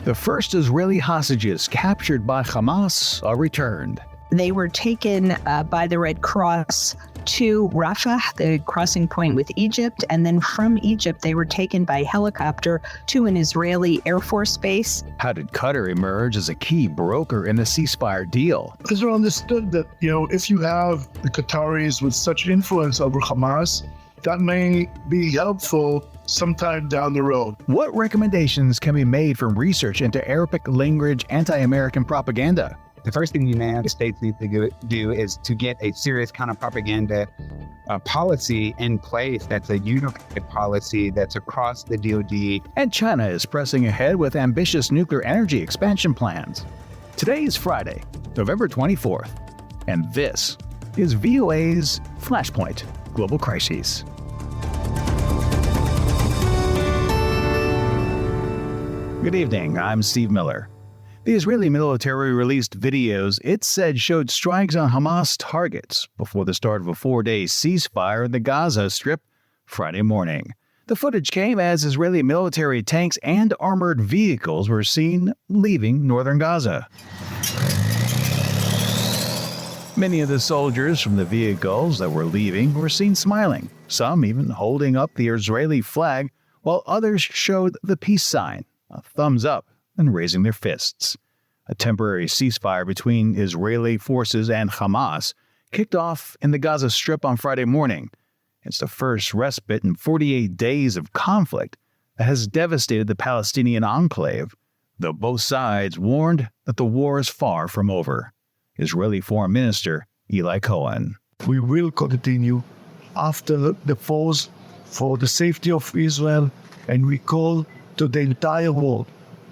The first Israeli hostages captured by Hamas are returned. They were taken by the Red Cross to Rafah, the crossing point with Egypt, and then from Egypt they were taken by helicopter to an Israeli Air Force base. How did Qatar emerge as a key broker in the ceasefire deal? Israel understood that, if you have the Qataris with such influence over Hamas, that may be helpful sometime down the road. What recommendations can be made from research into Arabic language anti-American propaganda? The first thing the United States needs to do is to get a serious counter-propaganda policy in place that's a unified policy that's across the DoD. And China is pressing ahead with ambitious nuclear energy expansion plans. Today is Friday, November 24th, and this is VOA's Flashpoint Global Crises. Good evening, I'm Steve Miller. The Israeli military released videos it said showed strikes on Hamas targets before the start of a 4-day ceasefire in the Gaza Strip Friday morning. The footage came as Israeli military tanks and armored vehicles were seen leaving northern Gaza. Many of the soldiers from the vehicles that were leaving were seen smiling, some even holding up the Israeli flag, while others showed the peace sign, a thumbs up, and raising their fists. A temporary ceasefire between Israeli forces and Hamas kicked off in the Gaza Strip on Friday morning. It's the first respite in 48 days of conflict that has devastated the Palestinian enclave, though both sides warned that the war is far from over. Israeli Foreign Minister Eli Cohen. We will continue after the pause for the safety of Israel, and we call to the entire world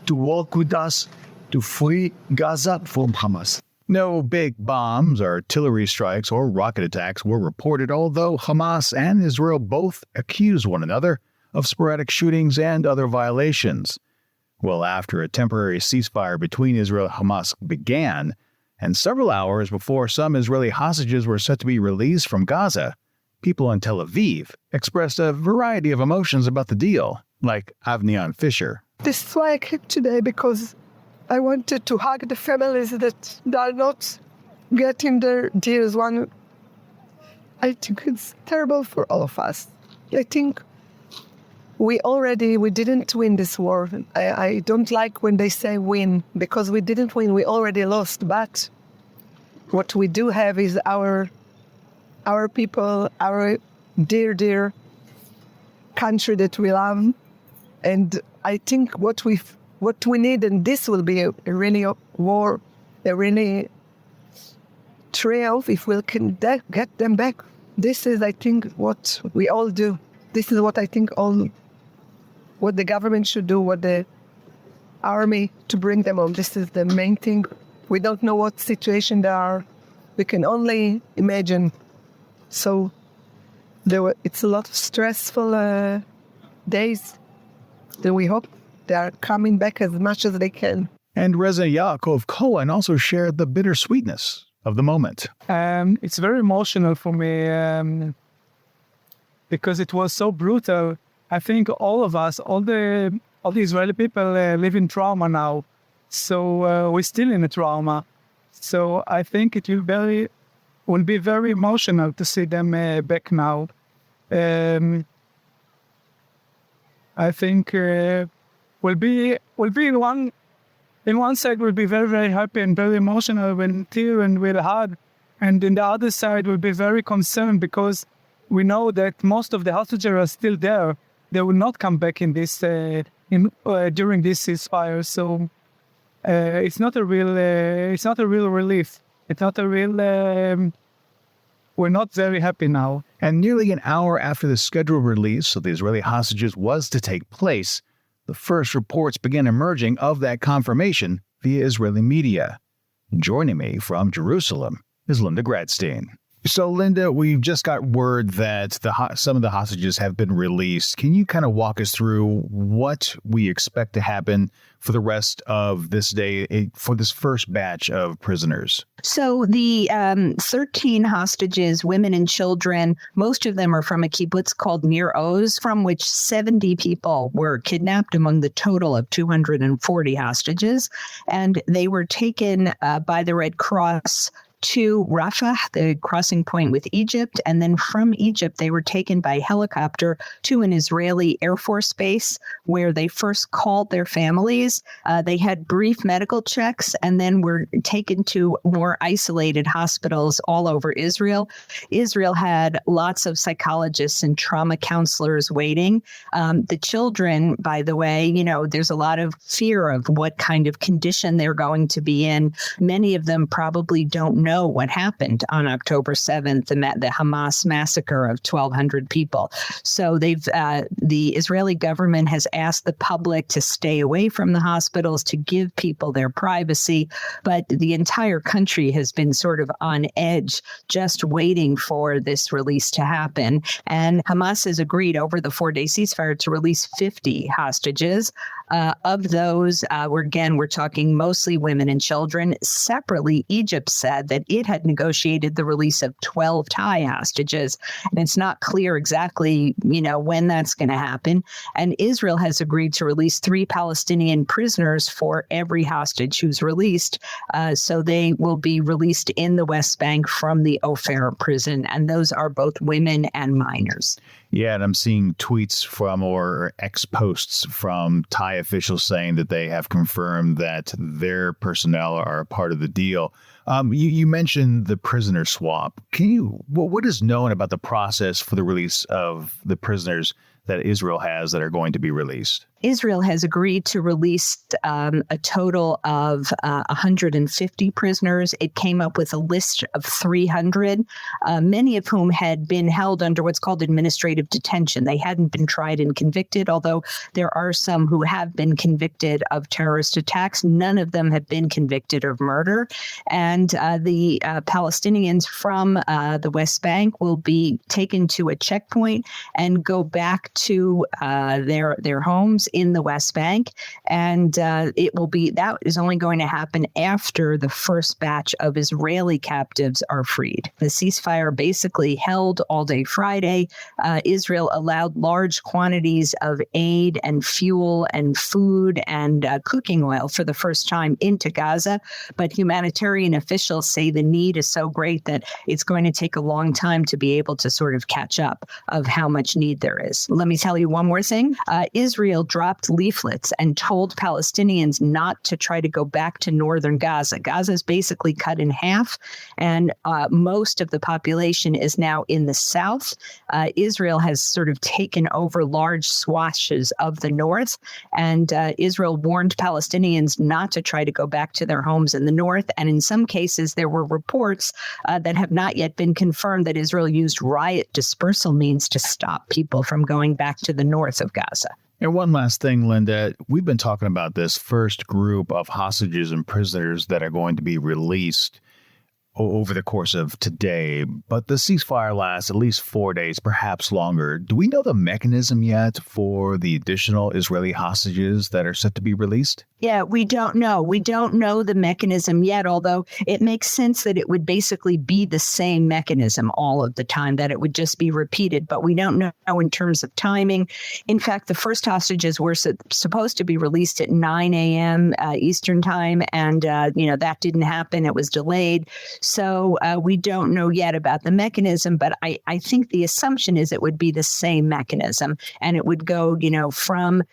to work with us to free Gaza from Hamas. No big bombs, artillery strikes, or rocket attacks were reported, although Hamas and Israel both accused one another of sporadic shootings and other violations. Well, after a temporary ceasefire between Israel and Hamas began, and several hours before some Israeli hostages were set to be released from Gaza, people in Tel Aviv expressed a variety of emotions about the deal, like Avnian Fisher. This is why I came today, because I wanted to hug the families that are not getting their deals. I think it's terrible for all of us. I think we didn't win this war. I don't like when they say win, because we didn't win, we already lost. But what we do have is our people, our dear country that we love. And I think what we need, and this will be a really war, a really triumph if we can get them back. This is, I think, what we all do. This is what I think what the government should do, what the army to bring them home. This is the main thing. We don't know what situation they are. We can only imagine. So it's a lot of stressful days. Then we hope they are coming back as much as they can. And Reza Yaakov Cohen also shared the bittersweetness of the moment. It's very emotional for me because it was so brutal. I think all of us, all the Israeli people live in trauma now. So we're still in a trauma. So I think it will be very emotional to see them back now. I think will be in one side will be very, very happy and very emotional when tear and will hug, and in the other side will be very concerned because we know that most of the hostages are still there. They will not come back in this during this ceasefire. So it's not a real relief. It's not a real. We're not very happy now. And nearly an hour after the scheduled release of the Israeli hostages was to take place, the first reports began emerging of that confirmation via Israeli media. Joining me from Jerusalem is Linda Gradstein. So, Linda, we've just got word that some of the hostages have been released. Can you kind of walk us through what we expect to happen for the rest of this day for this first batch of prisoners? So the 13 hostages, women and children, most of them are from a kibbutz called Nir Oz, from which 70 people were kidnapped among the total of 240 hostages. And they were taken by the Red Cross to Rafah, the crossing point with Egypt. And then from Egypt, they were taken by helicopter to an Israeli Air Force base where they first called their families. They had brief medical checks and then were taken to more isolated hospitals all over Israel. Israel had lots of psychologists and trauma counselors waiting. The children, by the way, there's a lot of fear of what kind of condition they're going to be in. Many of them probably don't know what happened on October 7th, the Hamas massacre of 1,200 people. So the Israeli government has asked the public to stay away from the hospitals, to give people their privacy. But the entire country has been sort of on edge, just waiting for this release to happen. And Hamas has agreed over the 4-day ceasefire to release 50 hostages. Of those, we're talking mostly women and children. Separately, Egypt said that it had negotiated the release of 12 Thai hostages. And it's not clear exactly, when that's going to happen. And Israel has agreed to release 3 Palestinian prisoners for every hostage who's released. So they will be released in the West Bank from the Ofer prison. And those are both women and minors. Yeah, and I'm seeing tweets or X posts from Thai officials saying that they have confirmed that their personnel are a part of the deal. You mentioned the prisoner swap. What is known about the process for the release of the prisoners that Israel has that are going to be released? Israel has agreed to release a total of 150 prisoners. It came up with a list of 300, many of whom had been held under what's called administrative detention. They hadn't been tried and convicted, although there are some who have been convicted of terrorist attacks. None of them have been convicted of murder. And the Palestinians from the West Bank will be taken to a checkpoint and go back to their homes in the West Bank. And that is only going to happen after the first batch of Israeli captives are freed. The ceasefire basically held all day Friday. Israel allowed large quantities of aid and fuel and food and cooking oil for the first time into Gaza. But humanitarian officials say the need is so great that it's going to take a long time to be able to sort of catch up of how much need there is. Let me tell you one more thing. Israel dropped leaflets and told Palestinians not to try to go back to northern Gaza. Gaza is basically cut in half, and most of the population is now in the south. Israel has sort of taken over large swathes of the north, and Israel warned Palestinians not to try to go back to their homes in the north. And in some cases, there were reports that have not yet been confirmed that Israel used riot dispersal means to stop people from going back to the north of Gaza. And one last thing, Linda, we've been talking about this first group of hostages and prisoners that are going to be released over the course of today, but the ceasefire lasts at least 4 days, perhaps longer. Do we know the mechanism yet for the additional Israeli hostages that are set to be released? Yeah, we don't know. We don't know the mechanism yet, although it makes sense that it would basically be the same mechanism all of the time, that it would just be repeated. But we don't know in terms of timing. In fact, the first hostages were supposed to be released at 9 a.m. Eastern time, and that didn't happen. It was delayed. So we don't know yet about the mechanism, but I think the assumption is it would be the same mechanism, and it would go, from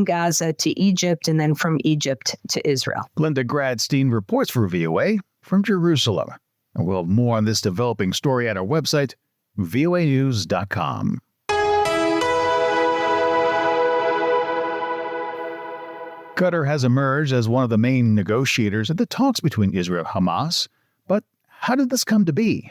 Gaza to Egypt and then from Egypt to Israel. Linda Gradstein reports for VOA from Jerusalem. And we'll have more on this developing story at our website, voanews.com. Qatar has emerged as one of the main negotiators at the talks between Israel and Hamas. But how did this come to be?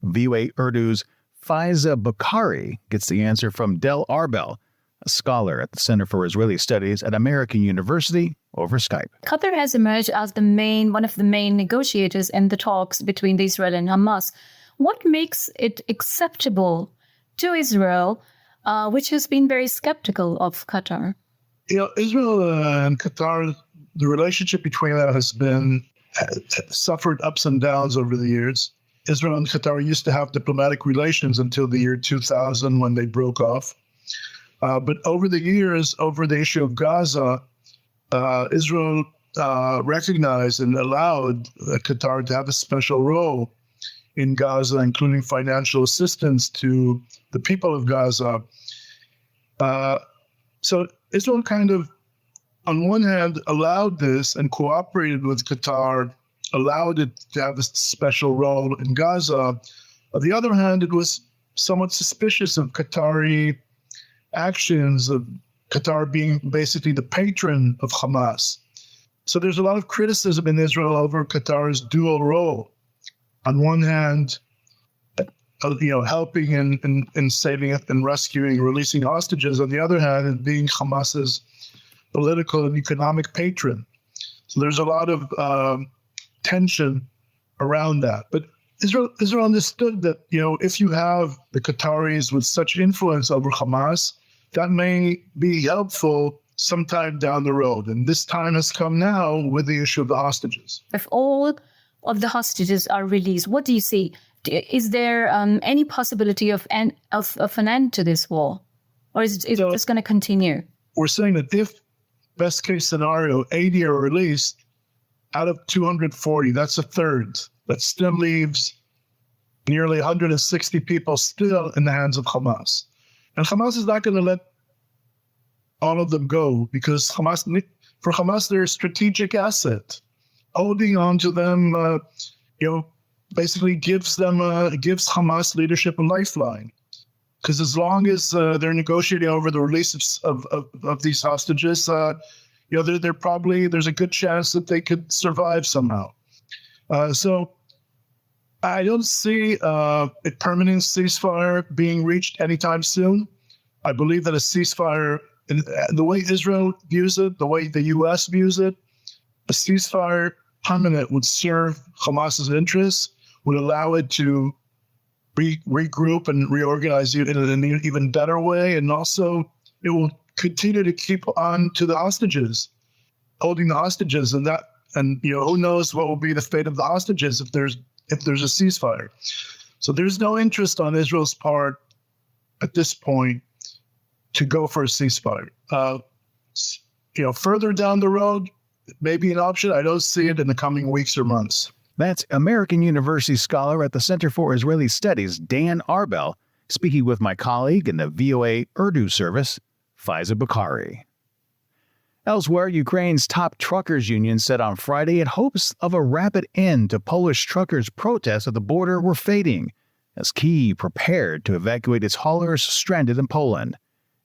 VOA Urdu's Faiza Bukhari gets the answer from Dan Arbell, a scholar at the Center for Israeli Studies at American University, over Skype. Qatar has emerged as one of the main negotiators in the talks between Israel and Hamas. what makes it acceptable to Israel, which has been very skeptical of Qatar? Israel and Qatar, the relationship between them has suffered ups and downs over the years. Israel and Qatar used to have diplomatic relations until the year 2000 when they broke off. But over the years, over the issue of Gaza, Israel recognized and allowed Qatar to have a special role in Gaza, including financial assistance to the people of Gaza. So Israel kind of, on one hand, allowed this and cooperated with Qatar, allowed it to have a special role in Gaza. On the other hand, it was somewhat suspicious of Qatari actions, of Qatar being basically the patron of Hamas. So there's a lot of criticism in Israel over Qatar's dual role. On one hand, helping in saving and rescuing, releasing hostages. On the other hand, being Hamas's political and economic patron. So there's a lot of tension around that. But Israel understood that, if you have the Qataris with such influence over Hamas, that may be helpful sometime down the road. And this time has come now with the issue of the hostages. If all of the hostages are released, what do you see? Is there any possibility of an end to this war? Or is it just going to continue? We're saying that if, best case scenario, 80 are released, out of 240, that's a third. That still leaves nearly 160 people still in the hands of Hamas. And Hamas is not going to let all of them go because for Hamas, they're a strategic asset. Holding on to them, basically gives Hamas leadership a lifeline. Because as long as they're negotiating over the release of these hostages, they're probably, there's a good chance that they could survive somehow. So I don't see a permanent ceasefire being reached anytime soon. I believe that a ceasefire, the way Israel views it, the way the U.S. views it, a ceasefire permanent would serve Hamas's interests, would allow it to regroup and reorganize it in an even better way, and also it will continue to keep on to the hostages, holding the hostages, and who knows what will be the fate of the hostages if there's a ceasefire. So there's no interest on Israel's part at this point to go for a ceasefire. Further down the road, it may be an option. I don't see it in the coming weeks or months. That's American University scholar at the Center for Israeli Studies, Dan Arbell, speaking with my colleague in the VOA Urdu service, Faiza Bukhari. Elsewhere, Ukraine's top truckers union said on Friday it hopes of a rapid end to Polish truckers' protests at the border were fading, as Kyiv prepared to evacuate its haulers stranded in Poland.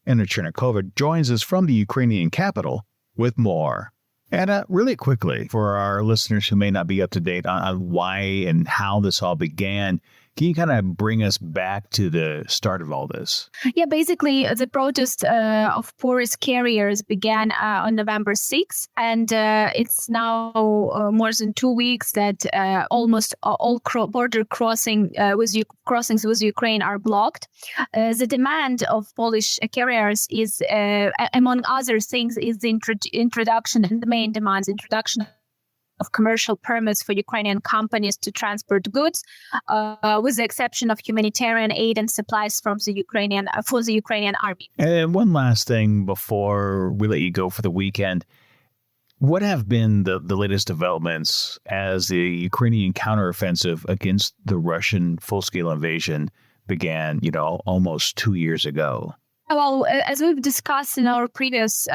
Anna Chernikova joins us from the Ukrainian capital with more. Anna, really quickly, for our listeners who may not be up to date on why and how this all began, can you kind of bring us back to the start of all this? Yeah, basically, the protest of forest carriers began on November 6th, and it's now more than 2 weeks that almost all border crossings with Ukraine are blocked. The demand of Polish carriers is, among other things, is the introduction, and the main demands, introduction of commercial permits for Ukrainian companies to transport goods, with the exception of humanitarian aid and supplies for the Ukrainian army. And one last thing before we let you go for the weekend. What have been the latest developments as the Ukrainian counteroffensive against the Russian full-scale invasion began, almost 2 years ago? Well, as we've discussed in our previous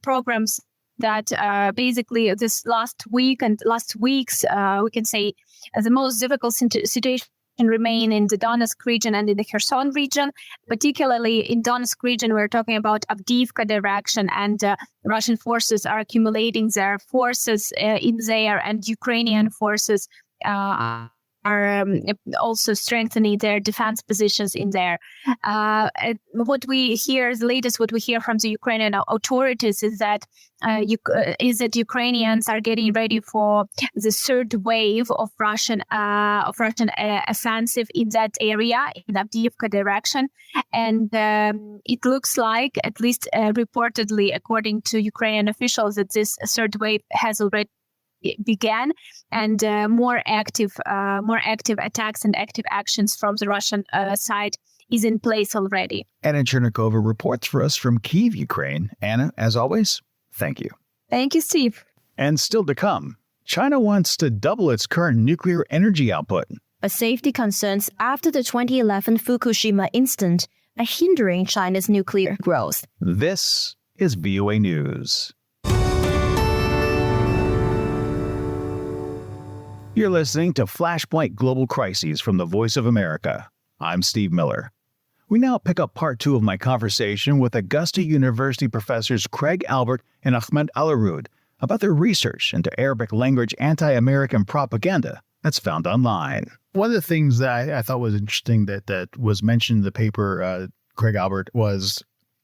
programs, that basically this last week and last weeks, we can say the most difficult situation remain in the Donetsk region and in the Kherson region. Particularly in Donetsk region, we're talking about Avdiivka direction, and Russian forces are accumulating their forces in there, and Ukrainian forces are also strengthening their defense positions in there. What we hear, the latest what we hear from the Ukrainian authorities is that Ukrainians are getting ready for the third wave of Russian offensive in that area, in Avdiivka direction, and it looks like, at least reportedly, according to Ukrainian officials, that this third wave has already began, and more active attacks and active actions from the Russian side is in place already. Anna Chernikova reports for us from Kyiv, Ukraine. Anna, as always, thank you. Thank you, Steve. And still to come, China wants to double its current nuclear energy output. But safety concerns after the 2011 Fukushima incident are hindering China's nuclear growth. This is VOA News. You're listening to Flashpoint Global Crises from the Voice of America. I'm Steve Miller. We now pick up part 2 of my conversation with Augusta University professors Craig Albert and Ahmed Aleroud about their research into Arabic language anti-American propaganda that's found online. One of the things that I thought was interesting that was mentioned in the paper, Craig Albert, was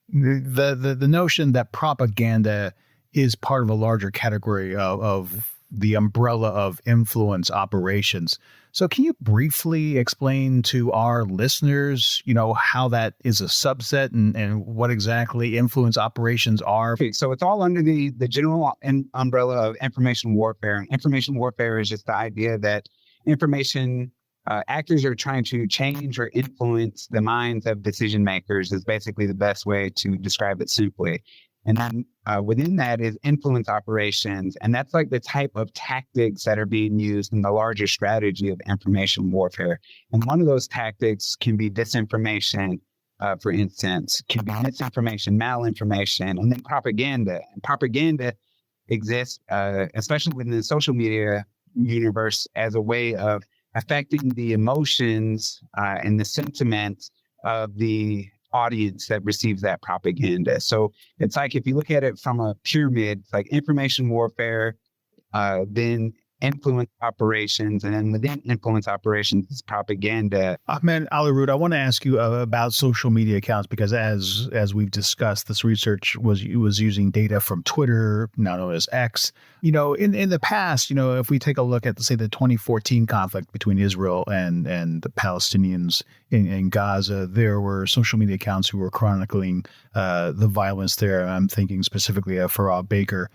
the notion that propaganda is part of a larger category of the umbrella of influence operations. So can you briefly explain to our listeners, how that is a subset and what exactly influence operations are? Okay, so it's all under the general umbrella of information warfare. Information warfare is just the idea that information actors are trying to change or influence the minds of decision makers is basically the best way to describe it simply. And then within that is influence operations. And that's like the type of tactics that are being used in the larger strategy of information warfare. And one of those tactics can be disinformation, for instance, can be misinformation, malinformation, and then propaganda. And propaganda exists, especially within the social media universe, as a way of affecting the emotions and the sentiments of the audience that receives that propaganda. So it's like, if you look at it from a pyramid, it's like information warfare, then influence operations, and then within influence operations is propaganda. Ahmed Aleroud, I want to ask you about social media accounts, because as we've discussed, this research was using data from Twitter, now known as X. In the past, if we take a look at, say, the 2014 conflict between Israel and the Palestinians in Gaza, there were social media accounts who were chronicling the violence there. I'm thinking specifically of Farah Baker.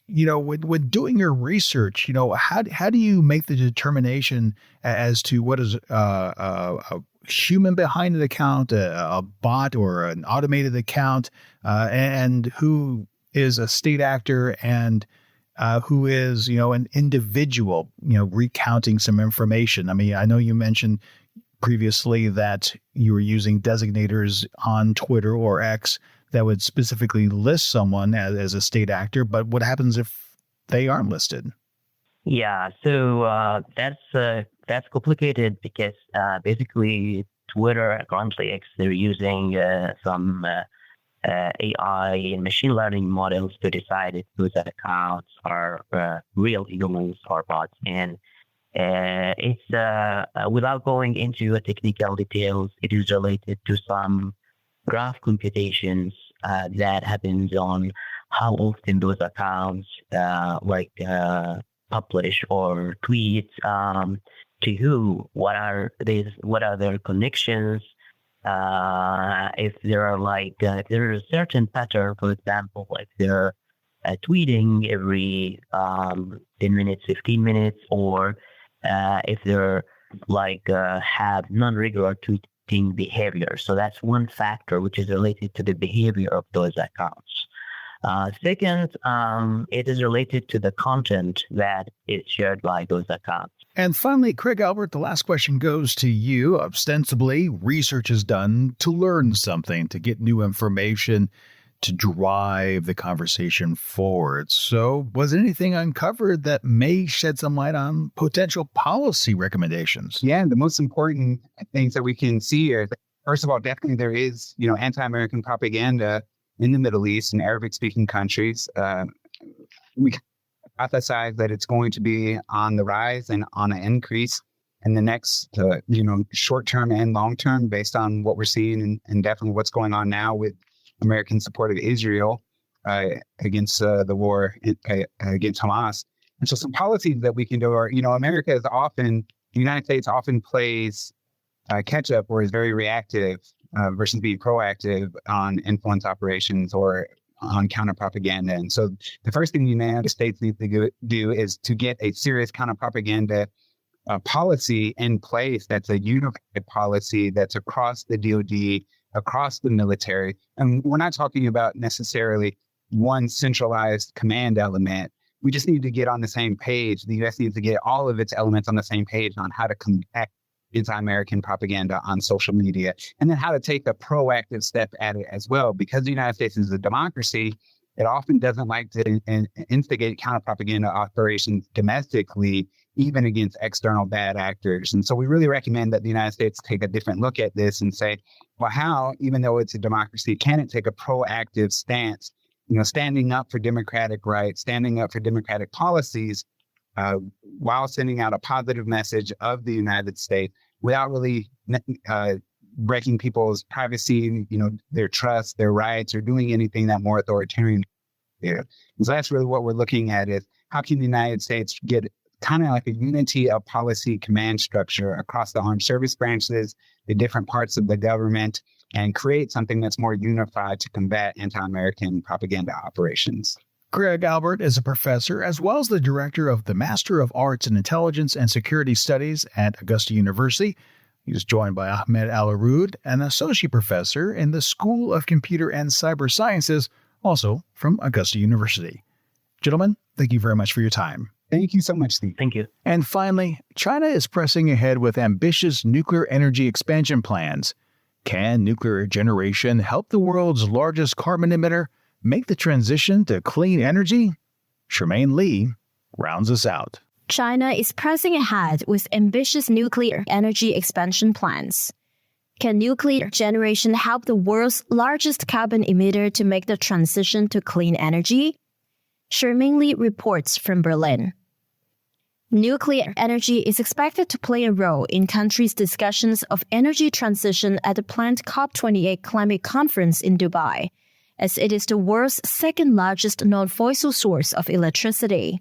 With doing your research, how do you make the determination as to what is a human behind an account, a bot or an automated account, and who is a state actor and who is, an individual, recounting some information? I mean, I know you mentioned previously that you were using designators on Twitter or X that would specifically list someone as a state actor, but what happens if they aren't listed? Yeah, so that's complicated because basically Twitter, currently X, they're using some AI and machine learning models to decide if those accounts are real humans or bots. And it's without going into technical details, it is related to some graph computations that happens on how often those accounts publish or tweet to who, what are their connections, if there are if there is a certain pattern, for example, like they're tweeting every 10 minutes, 15 minutes, or if they're have non-regular tweeting behavior. So that's one factor which is related to the behavior of those accounts. Second, it is related to the content that is shared by those accounts. And finally, Craig Albert, the last question goes to you. Ostensibly, research is done to learn something, to get new information, to drive the conversation forward. So was anything uncovered that may shed some light on potential policy recommendations? Yeah, the most important things that we can see are, first of all, definitely there is, anti-American propaganda in the Middle East and Arabic-speaking countries. We hypothesize that it's going to be on the rise and on an increase in the next, short term and long term, based on what we're seeing and definitely what's going on now with American support of Israel against the war against Hamas. And so some policies that we can do are, the United States often plays catch up or is very reactive versus being proactive on influence operations or on counter propaganda. And so the first thing the United States needs to do is to get a serious counter propaganda policy in place that's a unified policy that's across the DoD, across the military. And we're not talking about necessarily one centralized command element. We just need to get on the same page. The U.S. needs to get all of its elements on the same page on how to combat anti-American propaganda on social media, and then how to take a proactive step at it as well. Because the United States is a democracy, it often doesn't like to instigate counter-propaganda operations domestically, even against external bad actors. And so we really recommend that the United States take a different look at this and say, well, how, even though it's a democracy, can it take a proactive stance, standing up for democratic rights, standing up for democratic policies, while sending out a positive message of the United States without really breaking people's privacy, their trust, their rights, or doing anything that more authoritarian. Yeah. So that's really what we're looking at is how can the United States get kind of like a unity of policy command structure across the armed service branches, the different parts of the government, and create something that's more unified to combat anti-American propaganda operations. Greg Albert is a professor as well as the director of the Master of Arts in Intelligence and Security Studies at Augusta University. He was joined by Ahmed Aleroud, an associate professor in the School of Computer and Cyber Sciences, also from Augusta University. Gentlemen, thank you very much for your time. Thank you so much, Steve. Thank you. And finally, China is pressing ahead with ambitious nuclear energy expansion plans. Can nuclear generation help the world's largest carbon emitter make the transition to clean energy? Charmaine Lee rounds us out. China is pressing ahead with ambitious nuclear energy expansion plans. Can nuclear generation help the world's largest carbon emitter to make the transition to clean energy? Charmaine Lee reports from Berlin. Nuclear energy is expected to play a role in countries' discussions of energy transition at the planned COP28 climate conference in Dubai, as it is the world's second largest non-fossil source of electricity.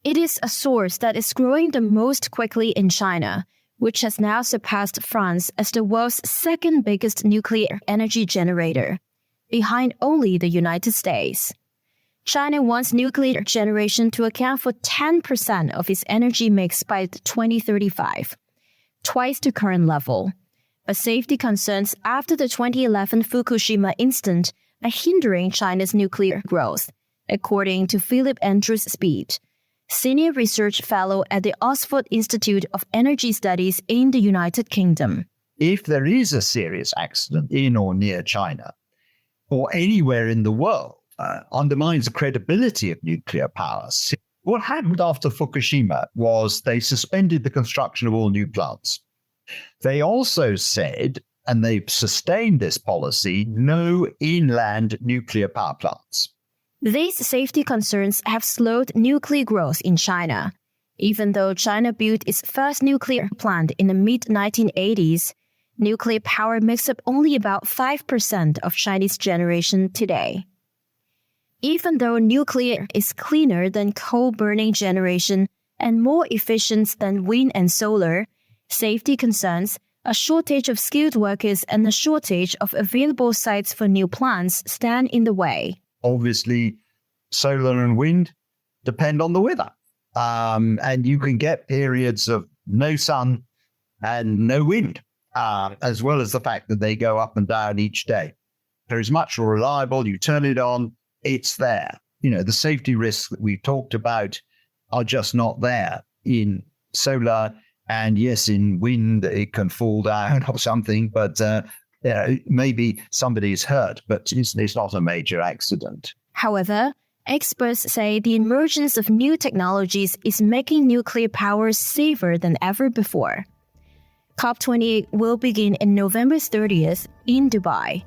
It is a source that is growing the most quickly in China, which has now surpassed France as the world's second biggest nuclear energy generator, behind only the United States. China wants nuclear generation to account for 10% of its energy mix by 2035, twice the current level. But safety concerns after the 2011 Fukushima incident are hindering China's nuclear growth, according to Philip Andrews Speed, Senior Research Fellow at the Oxford Institute of Energy Studies in the United Kingdom. If there is a serious accident in or near China, or anywhere in the world, undermines the credibility of nuclear power. What happened after Fukushima was they suspended the construction of all new plants. They also said, and they've sustained this policy, no inland nuclear power plants. These safety concerns have slowed nuclear growth in China. Even though China built its first nuclear plant in the mid-1980s, nuclear power makes up only about 5% of Chinese generation today. Even though nuclear is cleaner than coal-burning generation and more efficient than wind and solar, safety concerns, a shortage of skilled workers and a shortage of available sites for new plants stand in the way. Obviously, solar and wind depend on the weather. And you can get periods of no sun and no wind, as well as the fact that they go up and down each day. They're as much reliable, you turn it on, it's there. The safety risks that we've talked about are just not there in solar. And yes, in wind, it can fall down or something, but maybe somebody's hurt, but it's not a major accident. However, experts say the emergence of new technologies is making nuclear power safer than ever before. COP28 will begin on November 30th in Dubai.